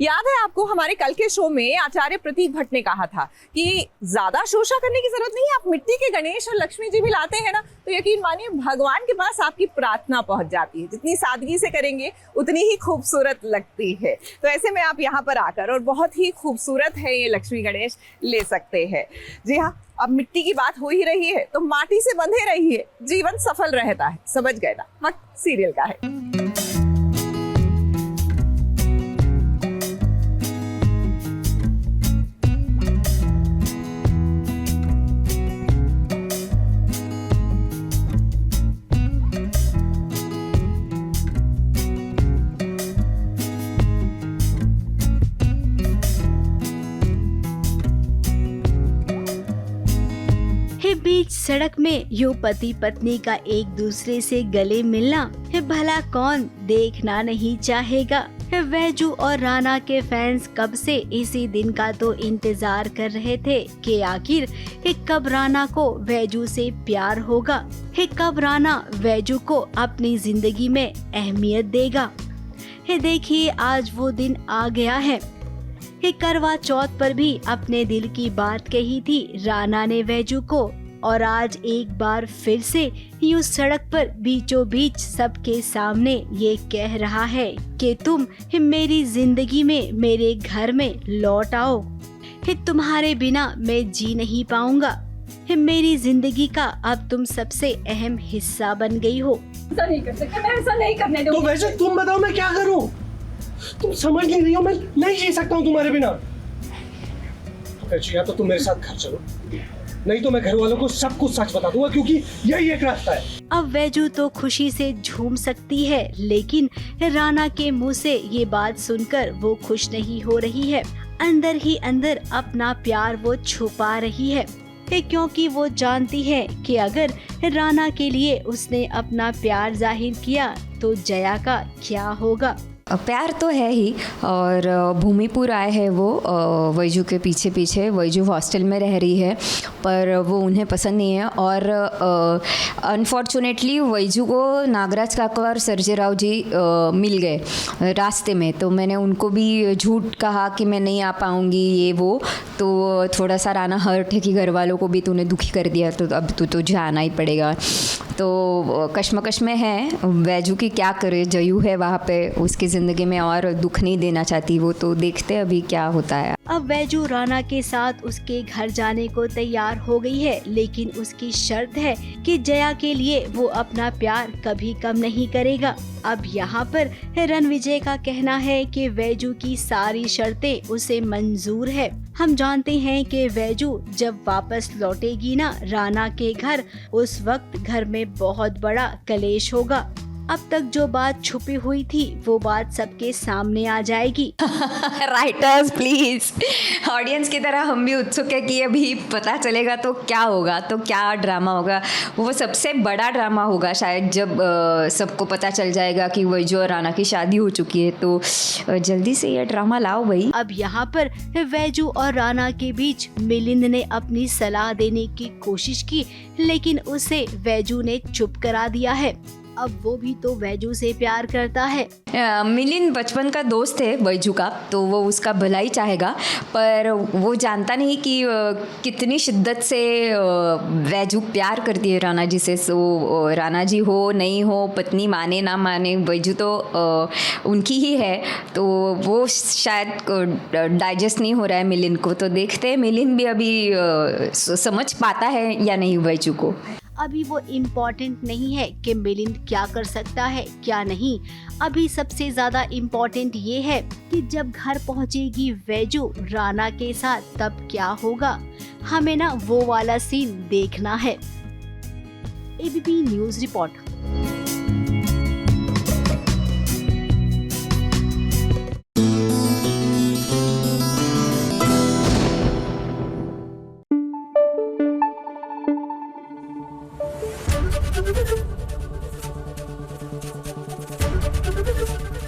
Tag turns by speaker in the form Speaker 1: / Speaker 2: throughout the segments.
Speaker 1: याद है आपको हमारे कल के शो में आचार्य प्रतीक भट्ट ने कहा था कि ज्यादा शोषा करने की जरूरत नहीं है, आप मिट्टी के गणेश और लक्ष्मी जी भी लाते हैं ना, तो यकीन मानिए भगवान के पास आपकी प्रार्थना पहुंच जाती है। जितनी सादगी से करेंगे उतनी ही खूबसूरत लगती है। तो ऐसे में आप यहाँ पर आकर, और बहुत ही खूबसूरत है ये लक्ष्मी गणेश, ले सकते हैं। जी हाँ, अब मिट्टी की बात हो ही रही है तो माटी से बंधे रहिए, जीवन सफल रहता है। समझ गए ना, वक्त सीरियल का है।
Speaker 2: बीच सड़क में यूं पति पत्नी का एक दूसरे से गले मिलना है, भला कौन देखना नहीं चाहेगा। वैजू और राना के फैंस कब से इसी दिन का तो इंतजार कर रहे थे कि आखिर कब राना को वैजू से प्यार होगा, कब राना वैजू को अपनी जिंदगी में अहमियत देगा। देखिए आज वो दिन आ गया है। करवा चौथ पर भी अपने दिल की बात कही थी राना ने वैजू को, और आज एक बार फिर से यूं सड़क पर बीचों बीच सबके सामने ये कह रहा है कि तुम मेरी जिंदगी में, मेरे घर में लौट आओ। तुम्हारे बिना मैं जी नहीं पाऊंगा। मेरी जिंदगी का अब तुम सबसे अहम हिस्सा बन गई हो।
Speaker 1: ऐसा नहीं कर सकते, मैं ऐसा नहीं करने दूंगी।
Speaker 3: तो वैसे तुम बताओ मैं क्या करूं? तुम समझ नहीं रही हो, मैं नहीं जी सकता हूं तुम्हारे बिना। या तो तुम मेरे साथ घर चलो, नहीं तो मैं घर वालों को सब कुछ सच बता दूंगा, क्योंकि यही एक रास्ता है।
Speaker 2: अब वैजू तो खुशी से झूम सकती है, लेकिन राना के मुंह से ये बात सुनकर वो खुश नहीं हो रही है। अंदर ही अंदर अपना प्यार वो छुपा रही है, क्योंकि वो जानती है कि अगर राना के लिए उसने अपना प्यार जाहिर किया तो जया का क्या होगा।
Speaker 4: प्यार तो है ही, और भूमिपुर आए हैं वो वैजू के पीछे पीछे। वैजू हॉस्टल में रह रही है पर वो उन्हें पसंद नहीं है, और अनफॉर्चुनेटली वैजू को नागराज काका और सर्जे राव जी मिल गए रास्ते में। तो मैंने उनको भी झूठ कहा कि मैं नहीं आ पाऊँगी ये वो, तो थोड़ा सा राना हर्ट है कि घर वालों को भी तूने दुखी कर दिया, तो अब तुझे आना ही पड़ेगा। तो कश्मकश में है वैजू की, क्या करे। जयू है वहाँ पे, उसकी ज़िंदगी में और दुख नहीं देना चाहती वो, तो देखते अभी क्या होता है।
Speaker 2: अब वैजू राना के साथ उसके घर जाने को तैयार हो गई है, लेकिन उसकी शर्त है कि जया के लिए वो अपना प्यार कभी कम नहीं करेगा। अब यहाँ पर रणविजय का कहना है कि वैजू की सारी शर्तें उसे मंजूर है। हम जानते हैं कि वैजू जब वापस लौटेगी ना राना के घर, उस वक्त घर में बहुत बड़ा कलेश होगा। अब तक जो बात छुपी हुई थी वो बात सबके सामने आ जाएगी।
Speaker 4: राइटर्स प्लीज, ऑडियंस की तरह हम भी उत्सुक है कि अभी पता चलेगा तो क्या होगा, तो क्या ड्रामा होगा। वो सबसे बड़ा ड्रामा होगा शायद, जब सबको पता चल जाएगा कि वैजू और राना की शादी हो चुकी है। तो जल्दी से ये ड्रामा लाओ भाई।
Speaker 2: अब यहाँ पर वैजू और राना के बीच मिलिंद ने अपनी सलाह देने की कोशिश की, लेकिन उसे वैजू ने चुप करा दिया है। अब वो भी तो वैजू से प्यार करता है।
Speaker 4: मिलिंद बचपन का दोस्त है वैजू का, तो वो उसका भलाई चाहेगा, पर वो जानता नहीं कि कितनी शिद्दत से वैजू प्यार करती है राना जी से। सो राना जी हो नहीं हो, पत्नी माने ना माने, वैजू तो उनकी ही है। तो वो शायद डाइजेस्ट नहीं हो रहा है मिलिंद को। तो देखते हैं मिलिंद भी अभी समझ पाता है या नहीं वैजू को।
Speaker 2: अभी वो इम्पोर्टेंट नहीं है कि मिलिंद क्या कर सकता है क्या नहीं। अभी सबसे ज्यादा इम्पोर्टेंट ये है कि जब घर पहुंचेगी वैजू राना के साथ, तब क्या होगा। हमें ना वो वाला सीन देखना है। ABP news report.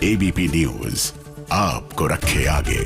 Speaker 5: ABP news आपको रखे आगे।